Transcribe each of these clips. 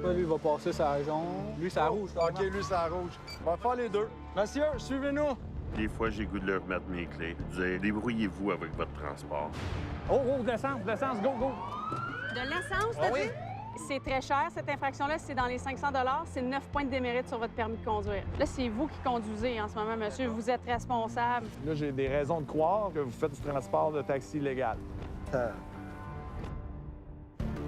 Là, lui, il va passer sa jaune. Lui, c'est la rouge. OK, lui, c'est la rouge. On va faire les deux. Monsieur, suivez-nous. Des fois, j'ai le goût de leur remettre mes clés. Je disais, débrouillez-vous avec votre transport. Oh, de l'essence, go, go! De l'essence, t'as dit? C'est très cher, cette infraction-là. C'est dans les 500 c'est 9 points de démérite sur votre permis de conduire. Là, c'est vous qui conduisez en ce moment, monsieur. Vous êtes responsable. Là, j'ai des raisons de croire que vous faites du transport de taxi illégal.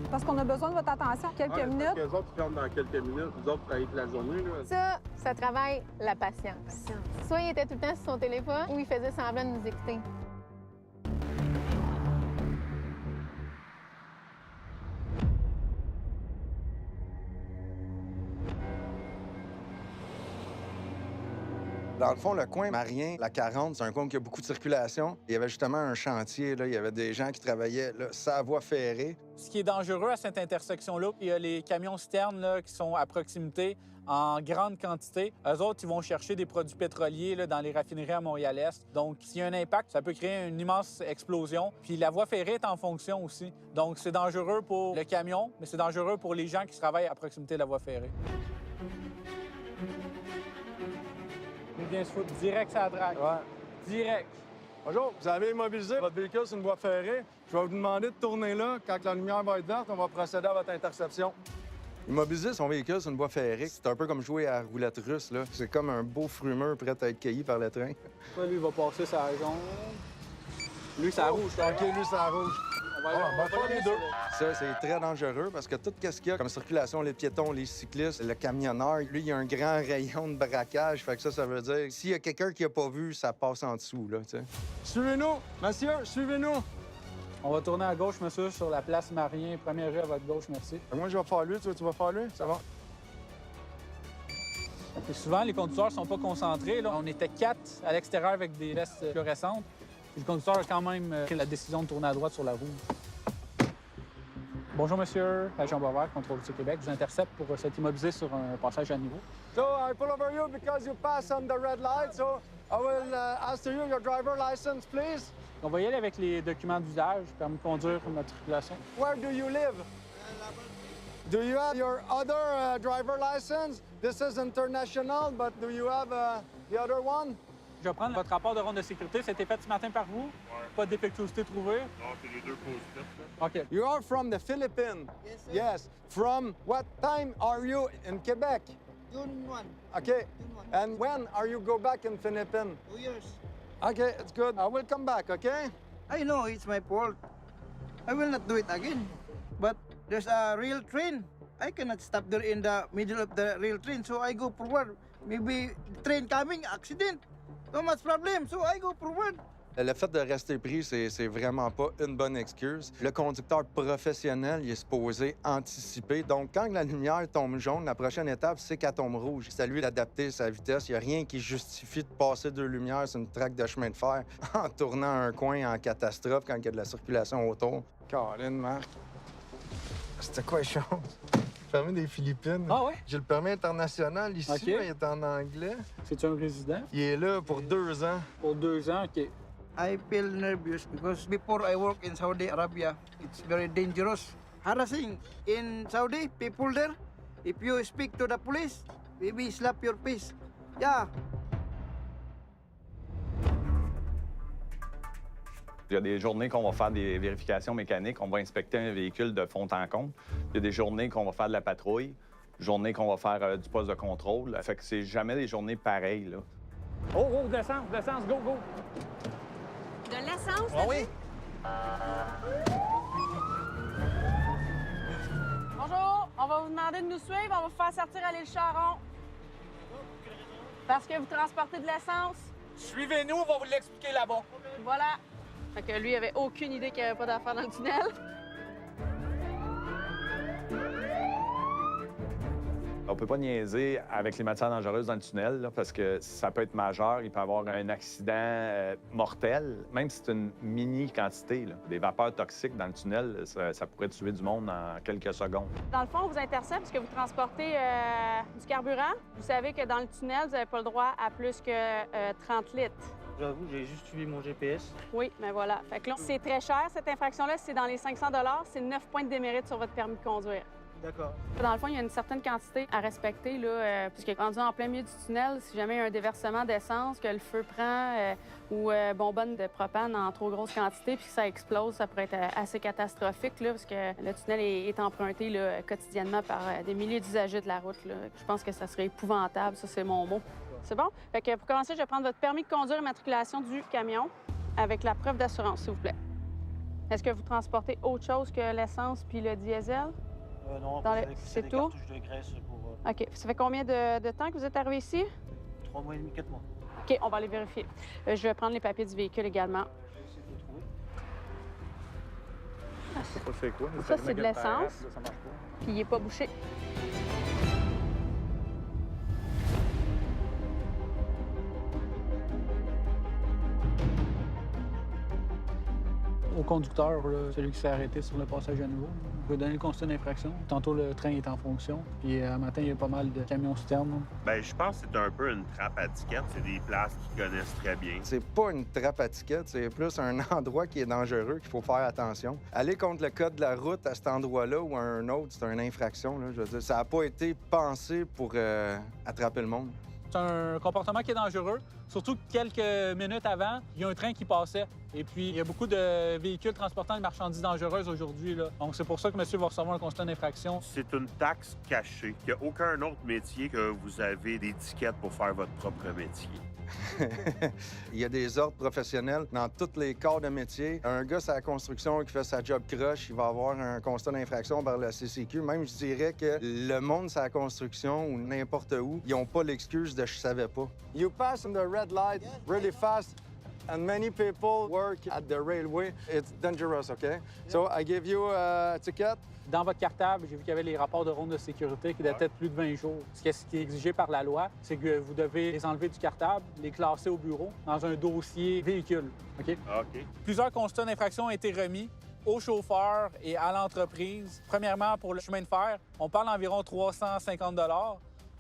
Parce qu'on a besoin de votre attention quelques minutes. Les autres ferment dans quelques minutes. Nous autres, avec la journée, là. Ça travaille la patience. Soit il était tout le temps sur son téléphone ou il faisait semblant de nous écouter. Dans le fond, le coin Marien, la 40, c'est un coin qui a beaucoup de circulation. Il y avait justement un chantier, là. Il y avait des gens qui travaillaient là, sa voie ferrée. Ce qui est dangereux à cette intersection-là, il y a les camions citernes là, qui sont à proximité en grande quantité. Eux autres, ils vont chercher des produits pétroliers là, dans les raffineries à Montréal-Est. Donc, s'il y a un impact, ça peut créer une immense explosion. Puis la voie ferrée est en fonction aussi. Donc, c'est dangereux pour le camion, mais c'est dangereux pour les gens qui travaillent à proximité de la voie ferrée. Il vient se foutre direct sur la drague. Ouais. Direct. Bonjour, vous avez immobilisé votre véhicule sur une voie ferrée. Je vais vous demander de tourner là. Quand la lumière va être verte, on va procéder à votre interception. Immobiliser son véhicule sur une voie ferrée, c'est un peu comme jouer à la roulette russe, là. C'est comme un beau frumeur prêt à être cueilli par le train. Là, lui, il va passer sa jaune. Lui, c'est la rouge. OK, lui, c'est la rouge. On va faire les deux. Ça, c'est très dangereux parce que tout ce qu'il y a comme circulation, les piétons, les cyclistes, le camionneur, lui, il y a un grand rayon de braquage. Fait que ça veut dire s'il y a quelqu'un qui n'a pas vu, ça passe en dessous, là, tu sais. Suivez-nous. Monsieur, suivez-nous. On va tourner à gauche, monsieur, sur la place Marien, première rue à votre gauche, merci. Moi, je vais faire lui. Tu vas faire lui? Ça va? Et souvent, les conducteurs sont pas concentrés. Là. On était 4 à l'extérieur avec des vestes fluorescentes. Puis le conducteur a quand même pris la décision de tourner à droite sur la roue. Bonjour, monsieur. Agent Boisvert, Contrôle du Québec. Je vous intercepte pour s'être immobilisé sur un passage à niveau. So, I pull over you because you pass on the red light. So, I will ask you your driver license, please. On va y aller avec les documents d'usage, permis de conduire, matriculation. Where do you live? Do you have your other driver license? This is international, but do you have the other one? Je vais prendre votre rapport de ronde de sécurité. Ça a été fait ce matin par vous? Ouais. Pas de défectuosité trouvée? Non, c'est les deux positifs, là. OK. You are from the Philippines? Yes, sir. Yes. From what time are you in Quebec? June 1, Okay. June 1. And when are you go back in Philippines? 2 years. Okay, it's good. I will come back, okay? I know it's my fault. I will not do it again. But there's a rail train. I cannot stop there in the middle of the rail train, so I go forward. Maybe the train coming, accident. No much problem, so I go forward. Le fait de rester pris, c'est vraiment pas une bonne excuse. Le conducteur professionnel, il est supposé anticiper. Donc, quand la lumière tombe jaune, la prochaine étape, c'est qu'elle tombe rouge. C'est à lui d'adapter sa vitesse. Il n'y a rien qui justifie de passer 2 lumières sur une traque de chemin de fer en tournant un coin en catastrophe quand il y a de la circulation autour. Caroline, Marc. C'était quoi les choses? Permis des Philippines. Ah ouais? J'ai le permis international ici, OK. mais il est en anglais. C'est-tu un résident? Il est là pour 2 ans. Pour 2 ans, OK. I feel nervous because before I work in Saudi Arabia, it's very dangerous. Harassing in Saudi, people there, if you speak to the police, maybe slap your face. Yeah. Il y a des journées qu'on va faire des vérifications mécaniques, on va inspecter un véhicule de fond en comble. Il y a des journées qu'on va faire de la patrouille, journées qu'on va faire du poste de contrôle. Fait que c'est jamais des journées pareilles, là. Oh, d'essence, go, go! De l'essence, Ah oui? Bonjour, on va vous demander de nous suivre. On va vous faire sortir à l'île Charon. Parce que vous transportez de l'essence. Suivez-nous, on va vous l'expliquer là-bas. Voilà. Fait que lui, il avait aucune idée qu'il n'y avait pas d'affaires dans le tunnel. On peut pas niaiser avec les matières dangereuses dans le tunnel, là, parce que ça peut être majeur. Il peut y avoir un accident mortel, même si c'est une mini quantité. Là. Des vapeurs toxiques dans le tunnel, ça pourrait tuer du monde en quelques secondes. Dans le fond, on vous intercepte parce que vous transportez du carburant. Vous savez que dans le tunnel, vous n'avez pas le droit à plus que 30 litres. J'avoue, j'ai juste suivi mon GPS. Oui, mais voilà. Fait que là, c'est très cher, cette infraction-là. C'est dans les 500 c'est 9 points de démérite sur votre permis de conduire. D'accord. Dans le fond, il y a une certaine quantité à respecter, là, puisque rendu en plein milieu du tunnel, si jamais il y a un déversement d'essence, que le feu prend ou bonbonne de propane en trop grosse quantité, puis que ça explose, ça pourrait être assez catastrophique, là, parce que le tunnel est emprunté là, quotidiennement par des milliers d'usagers de la route. Là. Je pense que ça serait épouvantable, ça, c'est mon mot. C'est bon? Fait que pour commencer, je vais prendre votre permis de conduire et matriculation du camion avec la preuve d'assurance, s'il vous plaît. Est-ce que vous transportez autre chose que l'essence puis le diesel? Non, c'est des tout? cartouches de graisse pour... OK. Ça fait combien de temps que vous êtes arrivé ici? 3 mois et demi, 4 mois. OK, on va aller vérifier. Je vais prendre les papiers du véhicule également. Je vais essayer de le trouver. Ça, c'est quoi? Ça, c'est de l'essence. Ça marche pas. Puis il n'est pas bouché. Au conducteur, là, celui qui s'est arrêté sur le passage à niveau, vous pouvez donner le constat d'infraction. Tantôt, le train est en fonction. Puis, un matin, il y a pas mal de camions-citernes. Ben, je pense que c'est un peu une trappe à tickets. C'est des places qu'ils connaissent très bien. C'est pas une trappe à tickets, c'est plus un endroit qui est dangereux, qu'il faut faire attention. Aller contre le code de la route à cet endroit-là ou à un autre, c'est une infraction. Là, je veux dire, ça n'a pas été pensé pour attraper le monde. C'est un comportement qui est dangereux. Surtout que quelques minutes avant, il y a un train qui passait. Et puis, il y a beaucoup de véhicules transportant des marchandises dangereuses aujourd'hui, là. Donc, c'est pour ça que monsieur va recevoir un constat d'infraction. C'est une taxe cachée. Il n'y a aucun autre métier que vous avez des tickets pour faire votre propre métier. Il y a des ordres professionnels dans tous les corps de métier. Un gars sur la construction qui fait sa job croche, il va avoir un constat d'infraction par la CCQ. Même, je dirais que le monde sur la construction ou n'importe où, ils n'ont pas l'excuse de « je savais pas ». You pass in the red light really fast, and many people work at the railway. It's dangerous, okay? So I give you a ticket. Dans votre cartable, j'ai vu qu'il y avait les rapports de ronde de sécurité qui dataient de plus de 20 jours. Ce qui est exigé par la loi, c'est que vous devez les enlever du cartable, les classer au bureau dans un dossier véhicule. OK? OK. Plusieurs constats d'infraction ont été remis au chauffeur et à l'entreprise. Premièrement, pour le chemin de fer, on parle d'environ 350 $.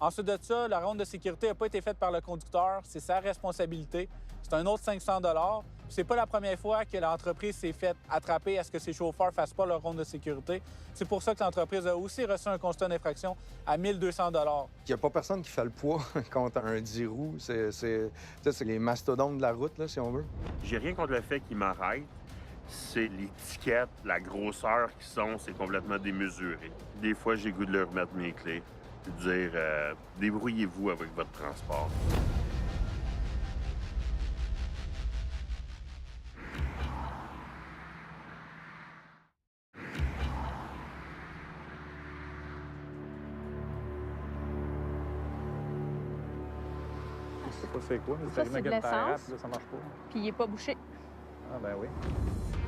Ensuite de ça, la ronde de sécurité n'a pas été faite par le conducteur. C'est sa responsabilité. C'est un autre 500 $. C'est pas la première fois que l'entreprise s'est faite attraper à ce que ses chauffeurs fassent pas leur ronde de sécurité. C'est pour ça que l'entreprise a aussi reçu un constat d'infraction à 1 200 $. Il n'y a pas personne qui fait le poids contre un 10 roues. C'est les mastodontes de la route, là, si on veut. J'ai rien contre le fait qu'ils m'arrêtent. C'est l'étiquette, la grosseur qu'ils sont, c'est complètement démesuré. Des fois, j'ai goût de leur remettre mes clés. De dire, débrouillez-vous avec votre transport. Ça, c'est quoi? Ça, c'est de l'essence. Ça marche pas. Puis il n'est pas bouché. Ah, ben oui.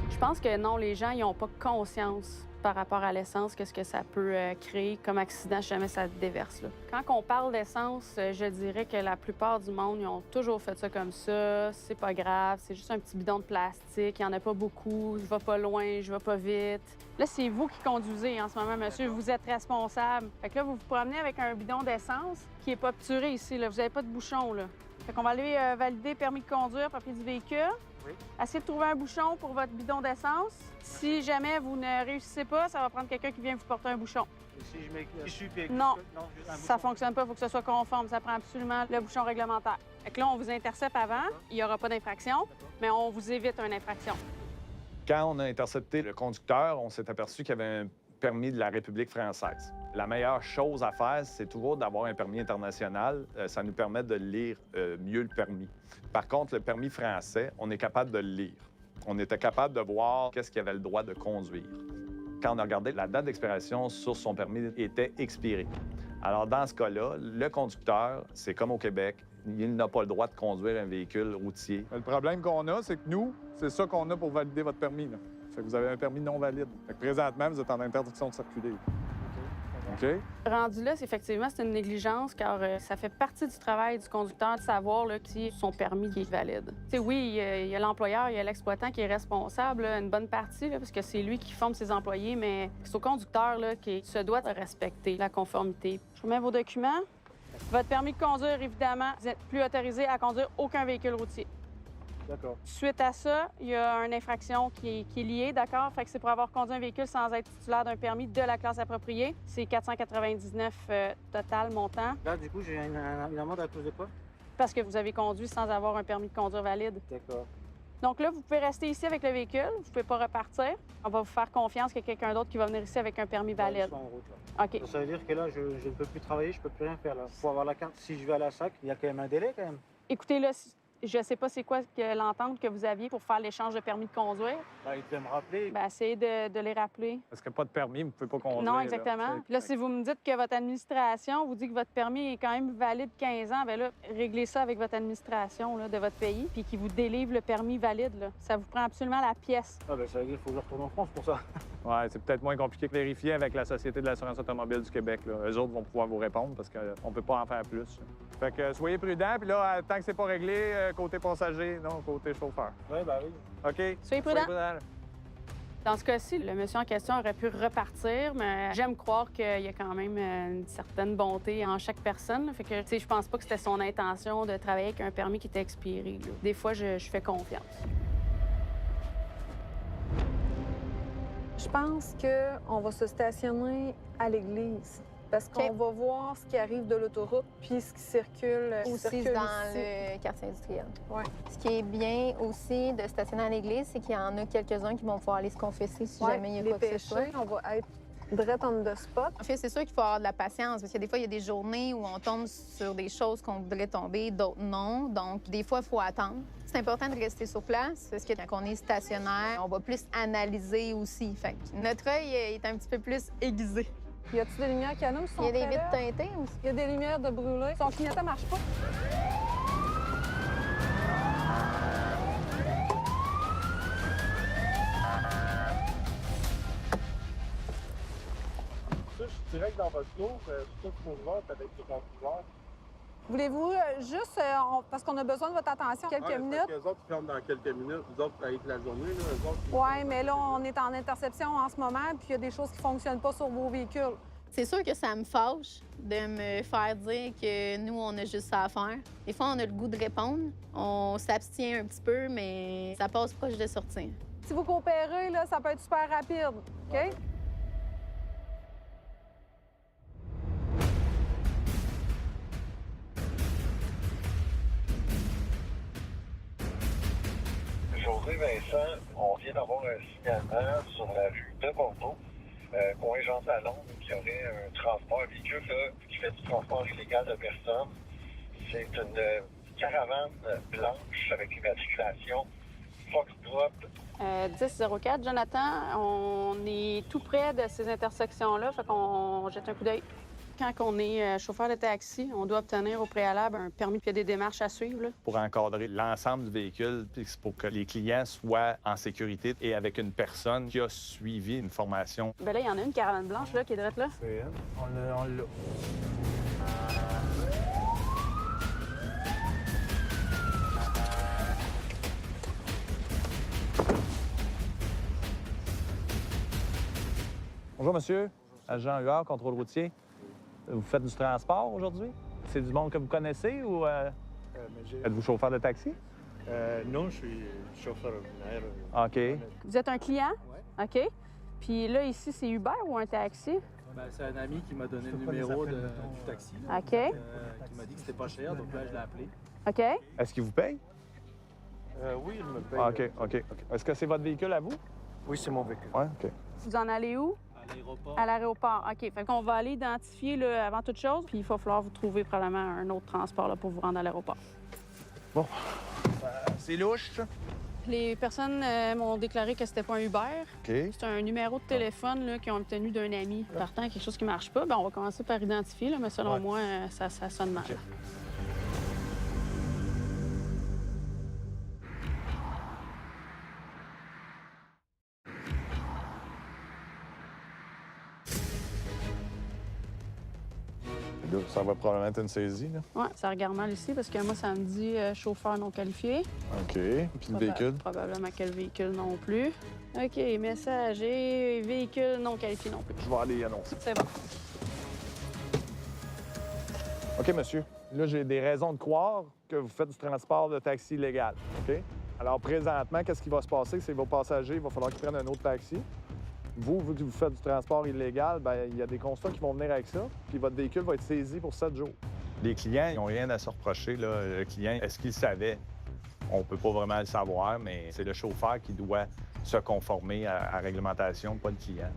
Je pense que non, les gens, ils n'ont pas conscience par rapport à l'essence, qu'est-ce que ça peut créer comme accident si jamais ça déverse. Là. Quand on parle d'essence, je dirais que la plupart du monde, ils ont toujours fait ça comme ça. C'est pas grave, c'est juste un petit bidon de plastique, il n'y en a pas beaucoup, je vais pas loin, je vais pas vite. Là, c'est vous qui conduisez en ce moment, monsieur, vous êtes responsable. Fait que là, vous vous promenez avec un bidon d'essence qui est pas pâturé ici, là. Vous n'avez pas de bouchon, là. Fait qu'on va aller valider permis de conduire, papier du véhicule. Oui. Essayez de trouver un bouchon pour votre bidon d'essence. Si jamais vous ne réussissez pas, ça va prendre quelqu'un qui vient vous porter un bouchon. Et si je mets tissu puis Non, juste un ça bouchon. fonctionne pas. Il faut que ce soit conforme. Ça prend absolument le bouchon réglementaire. Fait que là, on vous intercepte avant. Il n'y aura pas d'infraction, mais on vous évite une infraction. Quand on a intercepté le conducteur, on s'est aperçu qu'il y avait un permis de la République française. La meilleure chose à faire, c'est toujours d'avoir un permis international. Ça nous permet de lire mieux le permis. Par contre, le permis français, on est capable de le lire. On était capable de voir qu'est-ce qu'il avait le droit de conduire. Quand on a regardé, la date d'expiration sur son permis était expirée. Alors, dans ce cas-là, le conducteur, c'est comme au Québec, il n'a pas le droit de conduire un véhicule routier. Le problème qu'on a, c'est que nous, c'est ça qu'on a pour valider votre permis. Là. Fait que vous avez un permis non valide. Fait que présentement, vous êtes en interdiction de circuler. OK? Rendu là, effectivement, c'est une négligence car ça fait partie du travail du conducteur de savoir là, si son permis est valide. T'sais, oui, il y a l'employeur, il y a l'exploitant qui est responsable, là, une bonne partie, là, parce que c'est lui qui forme ses employés, mais c'est au conducteur là, qui se doit de respecter la conformité. Je remets vos documents. Votre permis de conduire, évidemment, vous n'êtes plus autorisé à conduire aucun véhicule routier. D'accord. Suite à ça, il y a une infraction qui est liée, d'accord? Fait que c'est pour avoir conduit un véhicule sans être titulaire d'un permis de la classe appropriée. C'est 499 total montant. Là, du coup, j'ai une amende à cause de quoi? Parce que vous avez conduit sans avoir un permis de conduire valide. D'accord. Donc là, vous pouvez rester ici avec le véhicule. Vous ne pouvez pas repartir. On va vous faire confiance qu'il y a quelqu'un d'autre qui va venir ici avec un permis valide. Je suis en route, là. OK. Ça veut dire que là, je ne peux plus travailler, je ne peux plus rien faire. Là. Pour avoir la carte, si je vais à la SAC, il y a quand même un délai, quand même. Écoutez, là, je ne sais pas c'est quoi l'entente que vous aviez pour faire l'échange de permis de conduire. Là, il devait me rappeler. Bien, essayez de les rappeler. Parce que pas de permis, vous ne pouvez pas conduire. Non, exactement. Puis là, si vous me dites que votre administration vous dit que votre permis est quand même valide 15 ans, bien là, réglez ça avec votre administration là, de votre pays, puis qui vous délivre le permis valide. Là. Ça vous prend absolument la pièce. Ah, ben ça veut dire qu'il faut que je retourne en France pour ça. Ouais, c'est peut-être moins compliqué que vérifier avec la Société de l'assurance automobile du Québec. Là. Eux autres vont pouvoir vous répondre parce qu'on ne peut pas en faire plus. Fait que soyez prudents, puis là, tant que c'est pas réglé, côté passager, non, côté chauffeur. Oui, ben oui. OK? Soyez prudents. Dans ce cas-ci, le monsieur en question aurait pu repartir, mais j'aime croire qu'il y a quand même une certaine bonté en chaque personne. Là. Fait que, tu sais, je pense pas que c'était son intention de travailler avec un permis qui était expiré. Là. Des fois, je fais confiance. Je pense qu'on va se stationner à l'église. Parce qu'on va voir ce qui arrive de l'autoroute puis ce qui circule Aussi dans le quartier industriel. Ouais. Ce qui est bien aussi de stationner à l'église, c'est qu'il y en a quelques-uns qui vont pouvoir aller se confesser si Ouais, jamais il y a les quoi que ce soit. péchés, on va être direct on the spot. En fait, c'est sûr qu'il faut avoir de la patience parce que des fois, il y a des journées où on tombe sur des choses qu'on voudrait tomber, d'autres non. Donc, des fois, il faut attendre. C'est important de rester sur place parce que quand on est stationnaire, on va plus analyser aussi. Fait que notre œil est un petit peu plus aiguisé. Y a-t-il des lumières qui allument? Il y a des vitres teintées aussi. Il y a des lumières de brûler. Son clignotant marche pas. Ça, je suis direct dans votre cour. Tout pour voir avec les contrôleurs. Voulez-vous juste, parce qu'on a besoin de votre attention, quelques minutes? Les autres, ils ferment dans quelques minutes. Nous autres, avec la journée, là, eux autres... Oui, mais là, on est en interception en ce moment, puis il y a des choses qui ne fonctionnent pas sur vos véhicules. C'est sûr que ça me fâche de me faire dire que nous, on a juste ça à faire. Des fois, on a le goût de répondre. On s'abstient un petit peu, mais ça passe proche de sortir. Si vous coopérez, là, ça peut être super rapide, OK? José Vincent, on vient d'avoir un signalement sur la rue de Bordeaux, coin Jean Talon, qui aurait un transport, un véhicule là, qui fait du transport illégal de personnes. C'est une caravane blanche avec immatriculation Foxtrot. 1004, Jonathan, on est tout près de ces intersections-là, fait qu'on jette un coup d'œil. Quand on est chauffeur de taxi, on doit obtenir au préalable un permis et des démarches à suivre. Là. Pour encadrer l'ensemble du véhicule, puis c'est pour que les clients soient en sécurité et avec une personne qui a suivi une formation. Bien là, il y en a une caravane blanche là, qui est droite là. C'est elle. On l'a. Bonjour, monsieur. Agent Huard, contrôle routier. Vous faites du transport aujourd'hui? C'est du monde que vous connaissez ou êtes-vous chauffeur de taxi? Non, je suis chauffeur ordinaire. OK. Vous êtes un client? Oui. OK. Puis là, ici, c'est Uber ou un taxi? Ben, c'est un ami qui m'a donné le numéro du taxi. Là, OK. Qui m'a dit que c'était pas cher, donc là, je l'ai appelé. OK. Est-ce qu'il vous paye? Oui, il me paye. Ah, OK. Est-ce que c'est votre véhicule à vous? Oui, c'est mon véhicule. Oui, OK. Vous en allez où? À l'aéroport. À l'aéroport. OK. Fait qu'on va aller identifier là, avant toute chose, puis il va falloir vous trouver probablement un autre transport là, pour vous rendre à l'aéroport. Bon. C'est louche, ça? Les personnes m'ont déclaré que c'était pas un Uber. OK. C'est un numéro de téléphone là, qu'ils ont obtenu d'un ami. Partant, quelque chose qui marche pas, bien, on va commencer par identifier, là, mais selon moi, ça sonne mal. OK. Là, ça va probablement être une saisie, là. Oui, ça regarde mal ici parce que moi, ça me dit chauffeur non qualifié. OK. Puis le véhicule? Probablement quel véhicule non plus. OK, messager, véhicule non qualifié non plus. Je vais aller y annoncer. C'est bon. OK, monsieur. Là, j'ai des raisons de croire que vous faites du transport de taxi illégal. OK? Alors, présentement, qu'est-ce qui va se passer? C'est vos passagers, il va falloir qu'ils prennent un autre taxi. Vous faites du transport illégal, bien, il y a des constats qui vont venir avec ça, puis votre véhicule va être saisi pour 7 jours. Les clients, ils n'ont rien à se reprocher, là. Le client, est-ce qu'il savait? On peut pas vraiment le savoir, mais c'est le chauffeur qui doit se conformer à la réglementation, pas le client.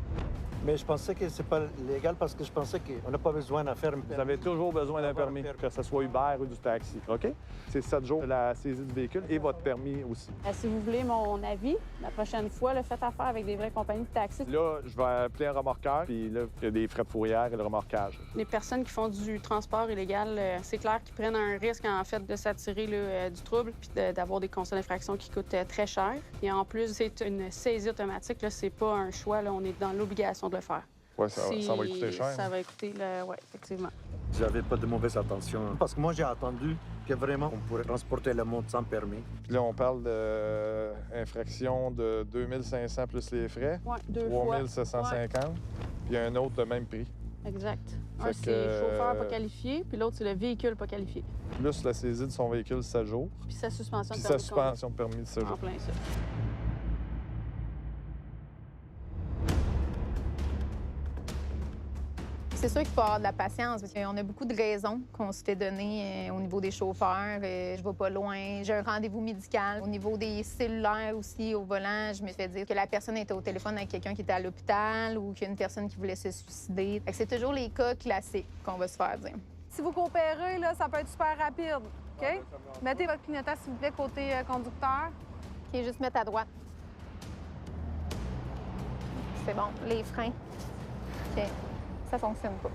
Mais je pensais que c'est pas légal parce que je pensais qu'on n'a pas besoin d'en faire. Vous avez toujours besoin d'un permis, que ce soit Uber ou du taxi, OK? C'est 7 jours la saisie du véhicule et votre permis aussi. Si vous voulez mon avis, la prochaine fois, faites affaire avec des vraies compagnies de taxi. Là, je vais appeler un remorqueur, puis là, il y a des frais de fourrière et le remorquage. Les personnes qui font du transport illégal, c'est clair qu'ils prennent un risque, en fait, de s'attirer du trouble puis d'avoir des constats d'infraction qui coûtent très cher. Et en plus, c'est une saisie automatique, c'est pas un choix, on est dans l'obligation de le faire. Oui, ça va coûter cher. Ça va coûter, oui, effectivement. J'avais pas de mauvaise attention. Parce que moi, j'ai attendu que vraiment on pourrait transporter le monde sans permis. Puis là, on parle d'infraction de 2500 plus les frais. Oui, 3750. Ouais. Puis un autre de même prix. Exact. Un, c'est chauffeur pas qualifié, puis l'autre, c'est le véhicule pas qualifié. Plus la saisie de son véhicule 7 jours. Puis sa suspension de permis. Puis sa suspension de permis de 7 jours. En plein ça. C'est sûr qu'il faut avoir de la patience parce qu'on a beaucoup de raisons qu'on s'était données au niveau des chauffeurs. Je vais pas loin, j'ai un rendez-vous médical. Au niveau des cellulaires aussi, au volant, je me fais dire que la personne était au téléphone avec quelqu'un qui était à l'hôpital ou qu'il y a une personne qui voulait se suicider. C'est toujours les cas classiques qu'on va se faire dire. Si vous coopérez, là, ça peut être super rapide. OK? Mettez votre clignotant, s'il vous plaît, côté conducteur. OK, juste mettre à droite. C'est bon. Les freins. OK. Ça fonctionne pas.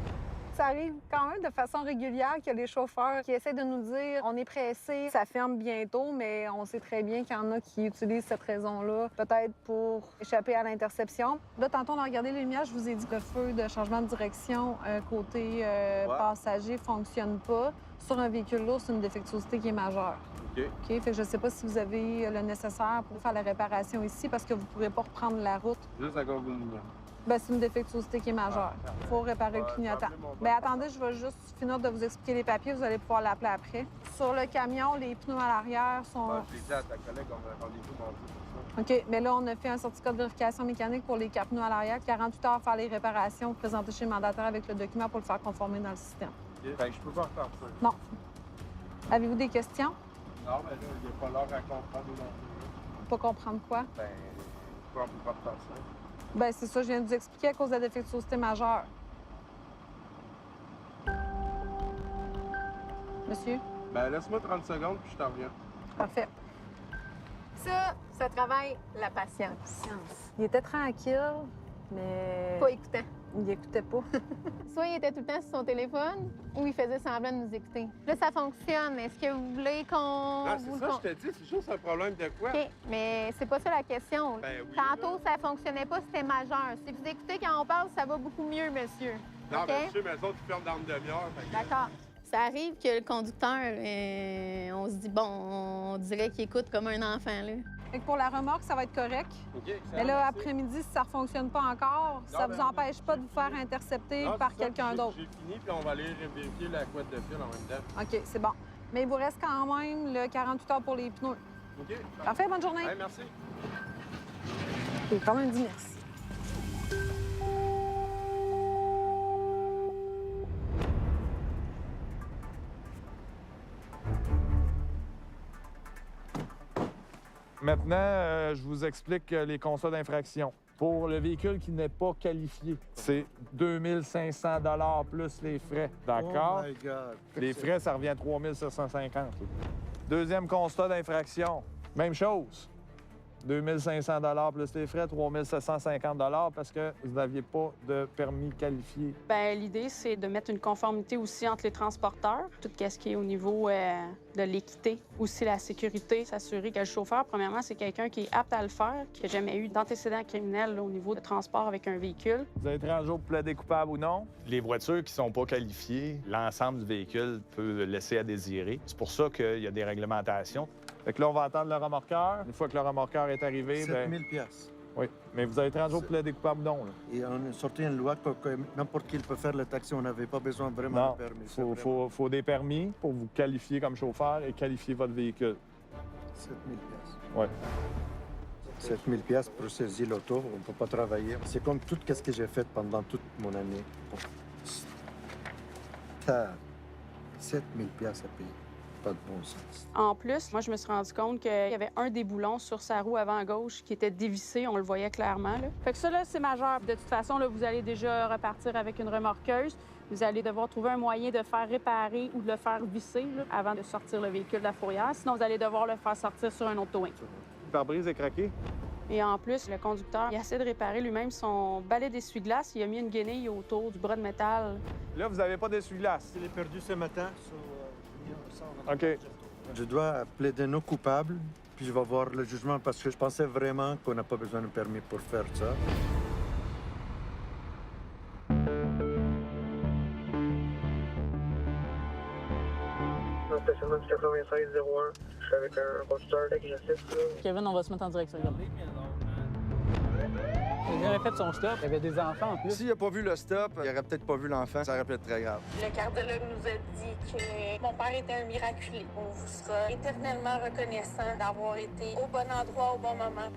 Ça arrive quand même de façon régulière qu'il y a des chauffeurs qui essaient de nous dire on est pressé, ça ferme bientôt, mais on sait très bien qu'il y en a qui utilisent cette raison-là, peut-être pour échapper à l'interception. Là, tantôt, on a regardé les lumières, je vous ai dit que le feu de changement de direction côté passager ne fonctionne pas. Sur un véhicule lourd, c'est une défectuosité qui est majeure. OK. Fait que je ne sais pas si vous avez le nécessaire pour faire la réparation ici parce que vous ne pourrez pas reprendre la route. Juste à cause d'une lumière. Bien, c'est une défectuosité qui est majeure. Il faut réparer le clignotant. Bien, attendez, je vais juste finir de vous expliquer les papiers. Vous allez pouvoir l'appeler après. Sur le camion, les pneus à l'arrière sont... Je l'ai dit à ta collègue, on a un rendez-vous mardi pour ça. OK, mais là, on a fait un certificat de vérification mécanique pour les 4 pneus à l'arrière. 48 heures faire les réparations, présenter chez le mandataire avec le document pour le faire conformer dans le système. OK, bien, je peux pas faire ça. Non. Avez-vous des questions? Non, mais là, il n'y a pas l'heure à comprendre non plus. Pas comprendre quoi? Bien, pourquoi on peut pas faire ça? Bien, c'est ça, je viens de vous expliquer à cause de la défectuosité majeure. Monsieur? Ben, laisse-moi 30 secondes, puis je t'en reviens. Parfait. Ça travaille la patience. Il était tranquille, mais... Pas écoutant. Il écoutait pas. Soit il était tout le temps sur son téléphone ou il faisait semblant de nous écouter. Là, ça fonctionne. Est-ce que vous voulez qu'on... Non, c'est ça, je te dis, c'est juste un problème de quoi? OK, mais c'est pas ça la question. Ben oui, Tantôt, ça fonctionnait pas, c'était majeur. Si vous écoutez quand on parle, ça va beaucoup mieux, monsieur. Non, OK? mais monsieur, mais eux autres, ils ferment dans une demi-heure. D'accord. Ça arrive que le conducteur, on se dit, bon, on dirait qu'il écoute comme un enfant, là. Fait que pour la remorque, ça va être correct. OK, mais là, après-midi, si ça ne fonctionne pas encore, ça ne vous empêche pas de vous faire intercepter par quelqu'un d'autre. J'ai fini, puis on va aller vérifier la couette de fil en même temps. OK, c'est bon. Mais il vous reste quand même le 48 heures pour les pneus. OK. Parfait, bonne journée. Hey, merci. J'ai quand même dit merci. Maintenant, je vous explique les constats d'infraction. Pour le véhicule qui n'est pas qualifié, c'est 2500 $ plus les frais. D'accord? Oh my God. Les frais, ça revient à 3750. Deuxième constat d'infraction, même chose. 2500 $ plus les frais, 3750 $ parce que vous n'aviez pas de permis qualifié. Bien, l'idée, c'est de mettre une conformité aussi entre les transporteurs, tout ce qui est au niveau de l'équité, aussi la sécurité, s'assurer que le chauffeur, premièrement, c'est quelqu'un qui est apte à le faire, qui n'a jamais eu d'antécédent criminel là, au niveau de transport avec un véhicule. Vous avez 30 jours pour plaider coupable ou non? Les voitures qui sont pas qualifiées, l'ensemble du véhicule peut laisser à désirer. C'est pour ça qu'il y a des réglementations. Fait que là, on va attendre le remorqueur. Une fois que le remorqueur est arrivé, 7 000 piastres. Oui, mais vous avez 30 jours pour plaider coupable ou non. Là. Et on a sorti une loi pour que n'importe qui peut faire le taxi. On n'avait pas besoin vraiment de permis. Faut des permis pour vous qualifier comme chauffeur et qualifier votre véhicule. 7 000 piastres. Ouais. 7000 pièces pour saisir l'auto, on ne peut pas travailler. C'est comme tout ce que j'ai fait pendant toute mon année. 7000 pièces à payer. Pas de bon sens. En plus, moi, je me suis rendu compte qu'il y avait un des boulons sur sa roue avant à gauche qui était dévissé. On le voyait clairement. Là. Fait que ça, là, c'est majeur. De toute façon, là, vous allez déjà repartir avec une remorqueuse. Vous allez devoir trouver un moyen de faire réparer ou de le faire visser là, avant de sortir le véhicule de la fourrière. Sinon, vous allez devoir le faire sortir sur un autre towing. Le pare-brise est craqué. Et en plus, le conducteur, il essaie de réparer lui-même son balai d'essuie-glace. Il a mis une guenille autour du bras de métal. Là, vous n'avez pas d'essuie-glace. Je l'ai perdu ce matin. OK. Je dois plaider non coupable, puis je vais voir le jugement parce que je pensais vraiment qu'on n'a pas besoin de permis pour faire ça. Stationnement du 9601. Je suis avec un conducteur agressif. Kevin, on va se mettre en direction. Il aurait fait son stop. Il y avait des enfants en plus. S'il n'a pas vu le stop, il aurait peut-être pas vu l'enfant. Ça aurait pu être très grave. Le cardiologue nous a dit que mon père était un miraculé. On vous sera éternellement reconnaissant d'avoir été au bon endroit au bon moment.